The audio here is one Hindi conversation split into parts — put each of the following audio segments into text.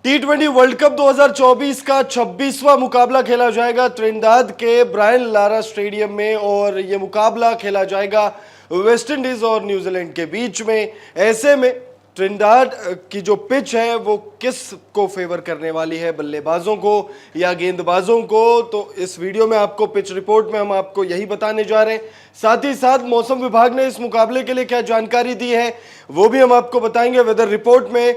टी20 वर्ल्ड कप 2024 का 26वां मुकाबला खेला जाएगा त्रिनिदाद के ब्रायन लारा स्टेडियम में और ये मुकाबला खेला जाएगा वेस्ट इंडीज और न्यूजीलैंड के बीच में। ऐसे में त्रिनिदाद की जो पिच है वो किस को फेवर करने वाली है, बल्लेबाजों को या गेंदबाजों को, तो इस वीडियो में आपको पिच रिपोर्ट में हम आपको यही बताने जा रहे हैं। साथ ही साथ मौसम विभाग ने इस मुकाबले के लिए क्या जानकारी दी है वो भी हम आपको बताएंगे वेदर रिपोर्ट में।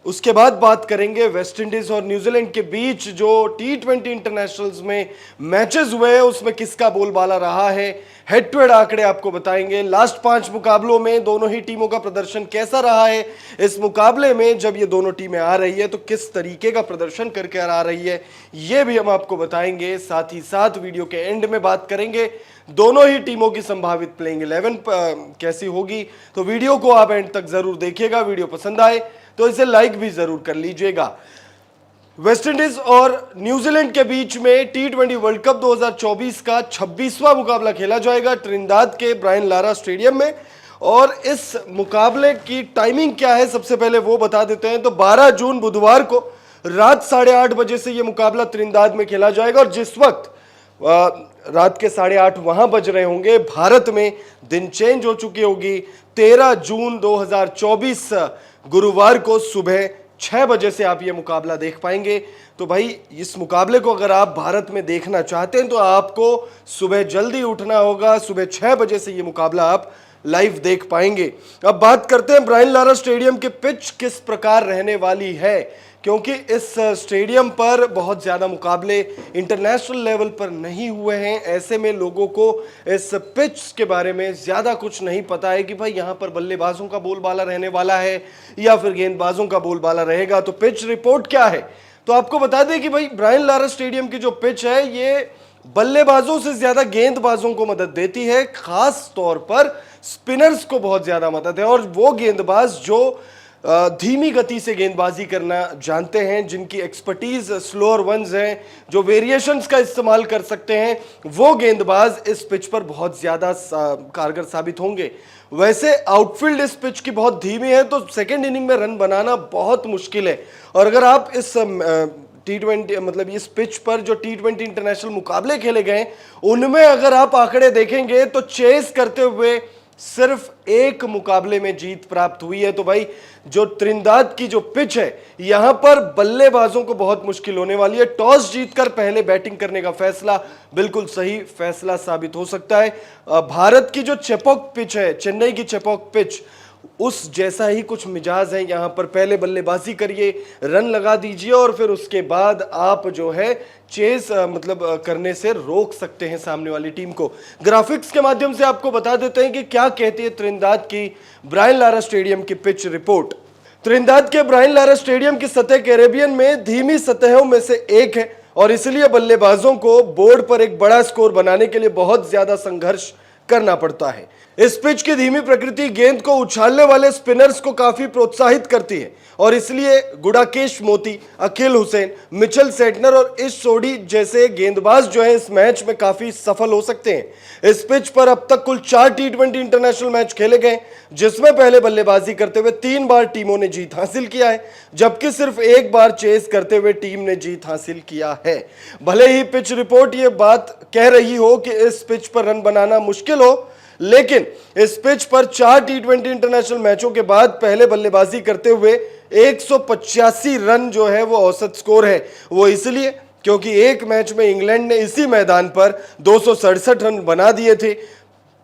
उसके बाद बात करेंगे वेस्ट इंडीज और न्यूजीलैंड के बीच जो टी20 इंटरनेशनल्स में मैचेस हुए हैं उसमें किसका बोलबाला रहा है। हेड टू हेड आंकड़े आपको बताएंगे। लास्ट 5 मुकाबलों में दोनों ही टीमों का प्रदर्शन कैसा रहा है, इस मुकाबले में जब ये दोनों टीमें आ रही है तो किस तरीके का प्रदर्शन करके आ रही है ये भी हम आपको बताएंगे। साथ ही साथ वीडियो के एंड में बात करेंगे दोनों ही टीमों की संभावित प्लेइंग 11 कैसी होगी, तो वीडियो को आप एंड तक जरूर देखिएगा। वीडियो पसंद आए तो इसे लाइक भी जरूर कर लीजिएगा। वेस्ट इंडीज और न्यूजीलैंड के बीच में टी20 वर्ल्ड कप 2024 का 26वां मुकाबला खेला जाएगा त्रिनिदाद के ब्रायन लारा स्टेडियम में। और इस मुकाबले की टाइमिंग क्या है सबसे पहले वो बता देते हैं। तो 12 जून बुधवार को रात 8:30 बजे से यह मुकाबला त्रिनिदाद में खेला जाएगा और जिस वक्त रात के 8:30 वहां बज रहे होंगे, भारत में दिन चेंज हो चुकी होगी। 13 जून 2024 गुरुवार को सुबह 6 बजे से आप ये मुकाबला देख पाएंगे। तो भाई इस मुकाबले को अगर आप भारत में देखना चाहते हैं तो आपको सुबह जल्दी उठना होगा। सुबह 6 बजे से ये मुकाबला आप लाइव देख पाएंगे। अब बात करते हैं ब्रायन लारा स्टेडियम की पिच किस प्रकार रहने वाली है, क्योंकि इस स्टेडियम पर बहुत ज़्यादा मुकाबले इंटरनेशनल लेवल पर नहीं हुए हैं। ऐसे में लोगों को इस पिच के बारे में ज़्यादा कुछ नहीं पता है कि भाई यहाँ पर बल्लेबाजों का बोलबाला रहने वाला है या फिर गेंदबाजों का बोलबाला रहेगा। तो पिच रिपोर्ट क्या है, तो आपको बता दें कि भाई ब्रायन लारा स्टेडियम की जो पिच है ये बल्लेबाजों से ज़्यादा गेंदबाजों को मदद देती है। खास तौर पर स्पिनर्स को बहुत ज़्यादा मदद है और वो गेंदबाज जो धीमी गति से गेंदबाजी करना जानते हैं, जिनकी एक्सपर्टीज स्लोअर वंस हैं, जो वेरिएशंस का इस्तेमाल कर सकते हैं, वो गेंदबाज इस पिच पर बहुत ज़्यादा कारगर साबित होंगे। वैसे आउटफील्ड इस पिच की बहुत धीमी है तो सेकेंड इनिंग में रन बनाना बहुत मुश्किल है। और अगर आप इस टी20 मतलब इस पिच पर जो टी20 इंटरनेशनल मुकाबले खेले गए उनमें अगर आप आंकड़े देखेंगे तो चेस करते हुए सिर्फ एक मुकाबले में जीत प्राप्त हुई है। तो भाई जो त्रिनिदाद की जो पिच है यहां पर बल्लेबाजों को बहुत मुश्किल होने वाली है। टॉस जीतकर पहले बैटिंग करने का फैसला बिल्कुल सही फैसला साबित हो सकता है। भारत की जो चेपॉक पिच है, चेन्नई की चेपॉक पिच, उस जैसा ही कुछ मिजाज है। यहां पर पहले बल्लेबाजी करिए, रन लगा दीजिए और फिर उसके बाद आप जो है चेस करने से रोक सकते हैं सामने वाली टीम को। ग्राफिक्स के माध्यम से आपको बता देते हैं कि क्या कहती है त्रिनिदाद की ब्रायन लारा स्टेडियम की पिच रिपोर्ट। त्रिनिदाद के ब्रायन लारा स्टेडियम की सतह कैरेबियन में धीमी सतहों में से एक है और इसलिए बल्लेबाजों को बोर्ड पर एक बड़ा स्कोर बनाने के लिए बहुत ज्यादा संघर्ष करना पड़ता है। इस पिच की धीमी प्रकृति गेंद को उछालने वाले स्पिनर्स को काफी प्रोत्साहित करती है और इसलिए गुडाकेश मोती, अखिल हुसैन, मिचेल सेटनर और इश सोडी जैसे गेंदबाज जो है इस मैच में काफी सफल हो सकते हैं। इस पिच पर अब तक कुल 4 टी20 इंटरनेशनल मैच खेले गए जिसमें पहले बल्लेबाजी करते हुए 3 बार टीमों ने जीत हासिल किया है, जबकि सिर्फ 1 बार चेस करते हुए टीम ने जीत हासिल किया है। भले ही पिच रिपोर्ट ये बात कह रही हो कि इस पिच पर रन बनाना मुश्किल हो, लेकिन इस पिच पर 4 टी20 इंटरनेशनल मैचों के बाद पहले बल्लेबाजी करते हुए 185 रन जो है वो औसत स्कोर है। वो इसलिए क्योंकि एक मैच में इंग्लैंड ने इसी मैदान पर 267 रन बना दिए थे।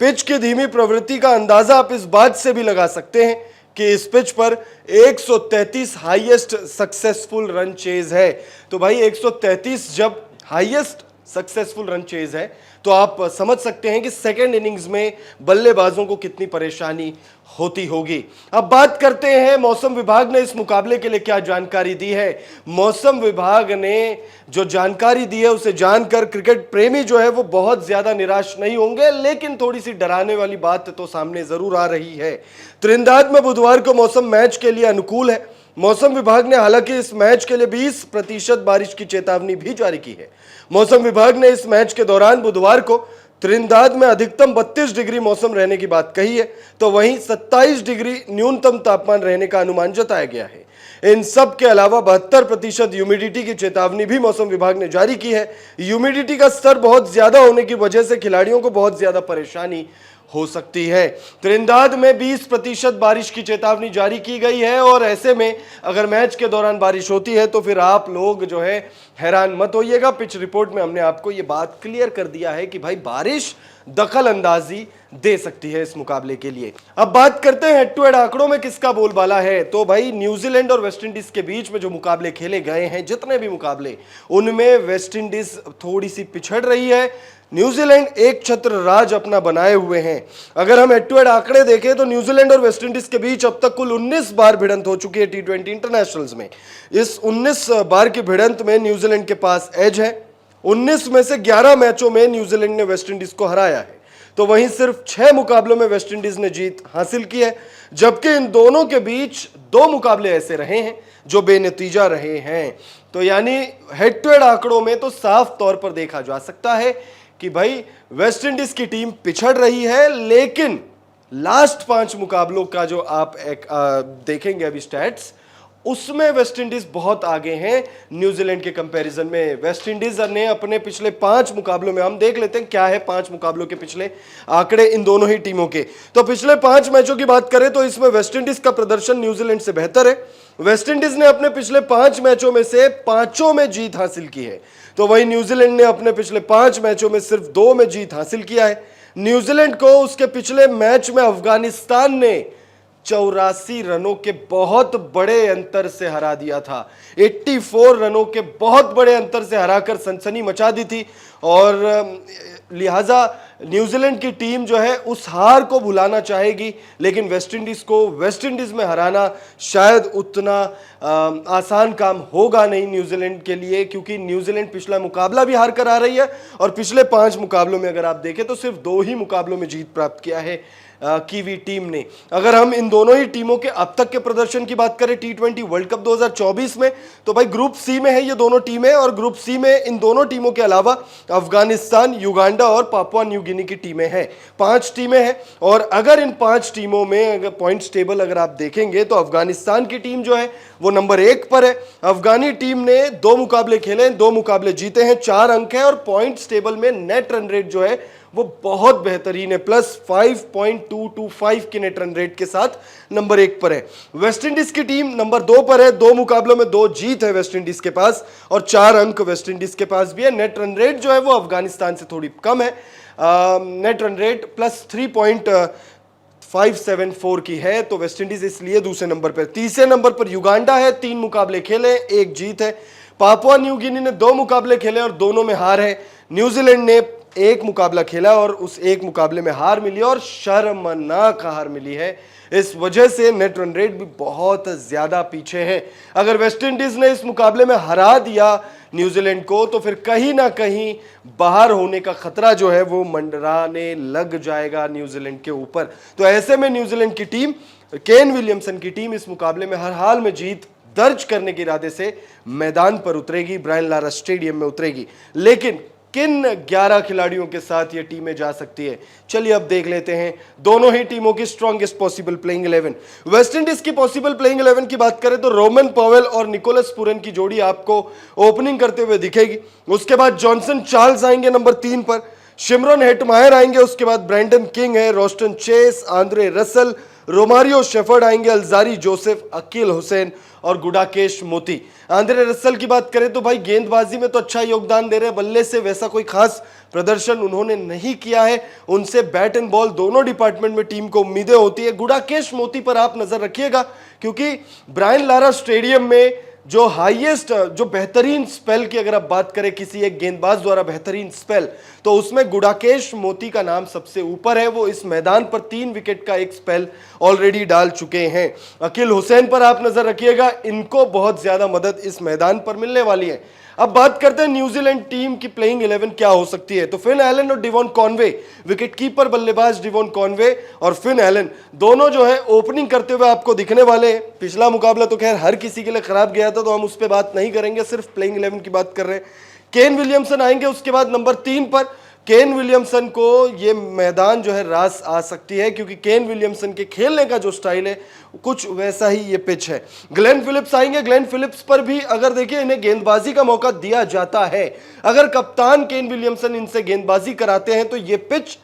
पिच की धीमी प्रवृत्ति का अंदाजा आप इस बात से भी लगा सकते हैं कि इस पिच पर 133 हाईएस्ट सक्सेसफुल रन चेज है। तो भाई 133 जब हाईएस्ट सक्सेसफुल रन चेज है तो आप समझ सकते हैं कि सेकेंड इनिंग्स में बल्लेबाजों को कितनी परेशानी होती होगी। अब बात करते हैं मौसम विभाग ने इस मुकाबले के लिए क्या जानकारी दी है। मौसम विभाग ने जो जानकारी दी है उसे जानकर क्रिकेट प्रेमी जो है वो बहुत ज्यादा निराश नहीं होंगे, लेकिन थोड़ी सी डराने वाली बात तो सामने जरूर आ रही है। त्रिनिदाद में बुधवार को मौसम मैच के लिए अनुकूल है। मौसम विभाग ने हालांकि इस मैच के लिए 20% बारिश की चेतावनी भी जारी की है। मौसम विभाग ने इस मैच के दौरान बुधवार को त्रिनिदाद में अधिकतम 32 डिग्री मौसम रहने की बात कही है, तो वहीं 27 डिग्री न्यूनतम तापमान रहने का अनुमान जताया गया है। इन सब के अलावा 72% ह्यूमिडिटी की चेतावनी भी मौसम विभाग ने जारी की है। ह्यूमिडिटी का स्तर बहुत ज्यादा होने की वजह से खिलाड़ियों को बहुत ज्यादा परेशानी हो सकती है। त्रिनदाद में 20% बारिश की चेतावनी जारी की गई है और ऐसे में अगर मैच के दौरान बारिश होती है तो फिर आप लोग जो है हैरान मत होइएगा। पिच रिपोर्ट में हमने आपको यह बात क्लियर कर दिया है कि भाई बारिश दखल अंदाजी दे सकती है इस मुकाबले के लिए। अब बात करते हैं हेड टू हेड आंकड़ों में किसका बोलबाला है। तो भाई न्यूजीलैंड और वेस्टइंडीज के बीच में जो मुकाबले खेले गए हैं, जितने भी मुकाबले, उनमें वेस्टइंडीज थोड़ी सी पिछड़ रही है। न्यूजीलैंड एक छत्र राज अपना बनाए हुए हैं। अगर हम हेड टू हेड आंकड़े देखें तो न्यूजीलैंड और वेस्टइंडीज के बीच अब तक कुल 19 बार भिड़ंत हो चुकी है T20 इंटरनेशनल्स में। इस 19 बार की भिड़ंत में न्यूजीलैंड के पास एज है। 19 में से 11 मैचों में न्यूजीलैंड ने वेस्टइंडीज को हराया है, तो वहीं सिर्फ 6 मुकाबलों में वेस्टइंडीज ने जीत हासिल की है, जबकि इन दोनों के बीच 2 मुकाबले ऐसे रहे हैं जो बेनतीजा रहे हैं। तो यानी हेड टू हेड आंकड़ों में तो साफ तौर पर देखा जा सकता है कि भाई वेस्टइंडीज की टीम पिछड़ रही है, लेकिन लास्ट 5 मुकाबलों का जो आप देखेंगे अभी स्टैट्स, उसमें वेस्टइंडीज बहुत आगे हैं न्यूजीलैंड के कंपैरिजन में। वेस्टइंडीज ने अपने पिछले 5 मुकाबलों में, हम देख लेते हैं क्या है 5 मुकाबलों के पिछले आंकड़े इन दोनों ही टीमों के। तो पिछले 5 मैचों की बात करें तो इसमें वेस्टइंडीज का प्रदर्शन न्यूजीलैंड से बेहतर है। वेस्टइंडीज ने अपने पिछले 5 मैचों में से 5 में जीत हासिल की है, तो वही न्यूजीलैंड ने अपने पिछले 5 मैचों में सिर्फ 2 में जीत हासिल किया है। न्यूजीलैंड को उसके पिछले मैच में अफगानिस्तान ने 84 रनों के बहुत बड़े अंतर से हरा दिया था। 84 रनों के बहुत बड़े अंतर से हराकर सनसनी मचा दी थी और लिहाजा न्यूजीलैंड की टीम जो है उस हार को भुलाना चाहेगी, लेकिन वेस्टइंडीज को वेस्टइंडीज में हराना शायद उतना आसान काम होगा नहीं न्यूजीलैंड के लिए, क्योंकि न्यूजीलैंड पिछला मुकाबला भी हार कर आ रही है और पिछले 5 मुकाबलों में अगर आप देखें तो सिर्फ 2 ही मुकाबलों में जीत प्राप्त किया है कीवी टीम ने। अगर हम इन दोनों ही टीमों के अब तक के प्रदर्शन की बात करें T20 वर्ल्ड कप 2024 में, तो भाई ग्रुप सी में है ये दोनों टीमें, और ग्रुप सी में इन दोनों टीमों के अलावा अफगानिस्तान, युगांडा और पापुआ न्यू गिनी की टीमें हैं। 5 टीमें हैं और अगर इन 5 टीमों में अगर पॉइंट्स टेबल अगर आप देखेंगे तो अफगानिस्तान की टीम जो है वो नंबर 1 पर है। अफगानी टीम ने 2 मुकाबले खेले, 2 मुकाबले जीते हैं, 4 अंक है और पॉइंट्स टेबल में नेट रन रेट जो है वो बहुत बेहतरीन है, +5.225 की नेट रन रेट के साथ नंबर 1 पर है। वेस्टइंडीज की टीम नंबर 2 पर है, 2 मुकाबलों में 2 जीत है वेस्टइंडीज के पास और 4 अंक वेस्टइंडीज के पास भी है। नेट रन रेट जो है वो अफगानिस्तान से थोड़ी कम है, नेट रन रेट +3.574 की है, तो वेस्टइंडीज इसलिए दूसरे नंबर पर। तीसरे नंबर पर युगांडा है, 3 मुकाबले खेले, 1 जीत है। पापुआ न्यू गिनी ने 2 मुकाबले खेले और दोनों में हार है। न्यूजीलैंड ने 1 मुकाबला खेला और उस 1 मुकाबले में हार मिली और शर्मनाक हार मिली है। इस वजह से नेट रन रेट भी बहुत ज्यादा पीछे है। अगर वेस्टइंडीज ने इस मुकाबले में हरा दिया न्यूजीलैंड को तो फिर कहीं ना कहीं बाहर होने का खतरा जो है वो मंडराने लग जाएगा न्यूजीलैंड के ऊपर। तो ऐसे में न्यूजीलैंड की टीम, केन विलियमसन की टीम, इस मुकाबले में हर हाल में जीत दर्ज करने के इरादे से मैदान पर उतरेगी, ब्रायन लारा स्टेडियम में उतरेगी। लेकिन किन 11 खिलाड़ियों के साथ ये टीमें जा सकती है, चलिए अब देख लेते हैं दोनों ही टीमों की स्ट्रॉन्गेस्ट पॉसिबल प्लेइंग 11। वेस्टइंडीज की पॉसिबल प्लेइंग 11 की बात करें तो रोमन पॉवेल और निकोलस पुरन की जोड़ी आपको ओपनिंग करते हुए दिखेगी। उसके बाद जॉनसन चार्ल्स आएंगे नंबर 3 पर, शिमरन हेटमायर आएंगे, उसके बाद ब्रैंडन किंग है, Roston Chase, Andre Russell, Romario shepherd आएंगे, अल्जारी जोसेफ, अकील हुसैन और गुडाकेश मोती। आंद्रे रसल की बात करें तो भाई गेंदबाजी में तो अच्छा योगदान दे रहे हैं, बल्ले से वैसा कोई खास प्रदर्शन उन्होंने नहीं किया है। उनसे बैट एंड बॉल दोनों डिपार्टमेंट में टीम को उम्मीदें होती है। गुडाकेश मोती पर आप नजर रखिएगा, क्योंकि ब्रायन लारा स्टेडियम में जो हाईएस्ट, जो बेहतरीन स्पेल की अगर आप बात करें किसी एक गेंदबाज द्वारा बेहतरीन स्पेल, तो उसमें गुडाकेश मोती का नाम सबसे ऊपर है। वो इस मैदान पर 3 विकेट का एक स्पेल ऑलरेडी डाल चुके हैं। अकील हुसैन पर आप नजर रखिएगा, इनको बहुत ज्यादा मदद इस मैदान पर मिलने वाली है। अब बात करते हैं न्यूजीलैंड टीम की प्लेइंग 11 क्या हो सकती है। तो फिन एलन और डिवॉन कॉनवे, विकेटकीपर बल्लेबाज डिवॉन कॉनवे और फिन एलन दोनों जो है ओपनिंग करते हुए आपको दिखने वाले हैं। पिछला मुकाबला तो खैर हर किसी के लिए खराब गया था, तो हम उस पर बात नहीं करेंगे, सिर्फ प्लेइंग 11 की बात कर रहे हैं। केन विलियमसन आएंगे उसके बाद नंबर 3 पर, केन विलियमसन को ये मैदान जो है रास आ सकती है, क्योंकि केन विलियमसन के खेलने का जो स्टाइल है कुछ वैसा ही ये पिच है। ग्लेन फिलिप्स आएंगे, ग्लेन फिलिप्स पर भी अगर देखिए इन्हें गेंदबाजी का मौका दिया जाता है, अगर कप्तान केन विलियमसन इनसे गेंदबाजी कराते हैं तो ये पिच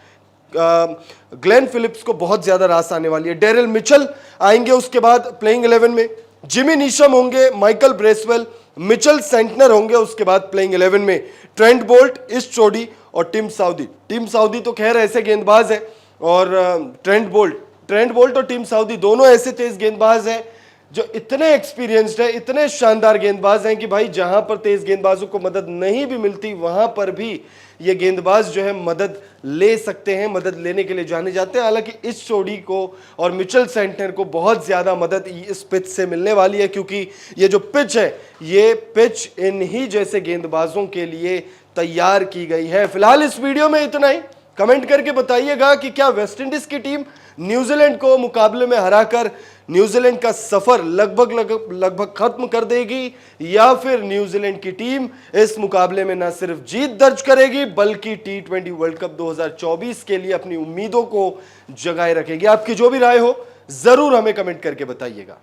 ग्लेन फिलिप्स को बहुत ज्यादा रास आने वाली है। डेरिल मिचेल आएंगे उसके बाद प्लेइंग 11 में, जिमी नीशम होंगे, माइकल ब्रेसवेल, मिचेल सेंटनर होंगे उसके बाद प्लेइंग 11 में, ट्रेंट बोल्ट, इस चोडी और टिम साउदी। टिम साउदी तो खैर ऐसे गेंदबाज है, और ट्रेंट बोल्ट और टिम साउदी दोनों ऐसे तेज गेंदबाज हैं जो इतने एक्सपीरियंस्ड है, इतने शानदार गेंदबाज हैं कि भाई जहां पर तेज गेंदबाजों को मदद नहीं भी मिलती वहां पर भी ये गेंदबाज जो है मदद ले सकते हैं, मदद लेने के लिए जाने जाते हैं। हालांकि इस जोड़ी को और मिचेल सेंटनर को बहुत ज्यादा मदद इस पिच से मिलने वाली है, क्योंकि ये जो पिच है ये पिच इन्हीं जैसे गेंदबाजों के लिए तैयार की गई है। फिलहाल इस वीडियो में इतना ही। कमेंट करके बताइएगा कि क्या वेस्टइंडीज की टीम न्यूजीलैंड को मुकाबले में हराकर न्यूजीलैंड का सफर लगभग खत्म कर देगी, या फिर न्यूजीलैंड की टीम इस मुकाबले में न सिर्फ जीत दर्ज करेगी बल्कि T20 वर्ल्ड कप 2024 के लिए अपनी उम्मीदों को जगाए रखेगी। आपकी जो भी राय हो जरूर हमें कमेंट करके बताइएगा।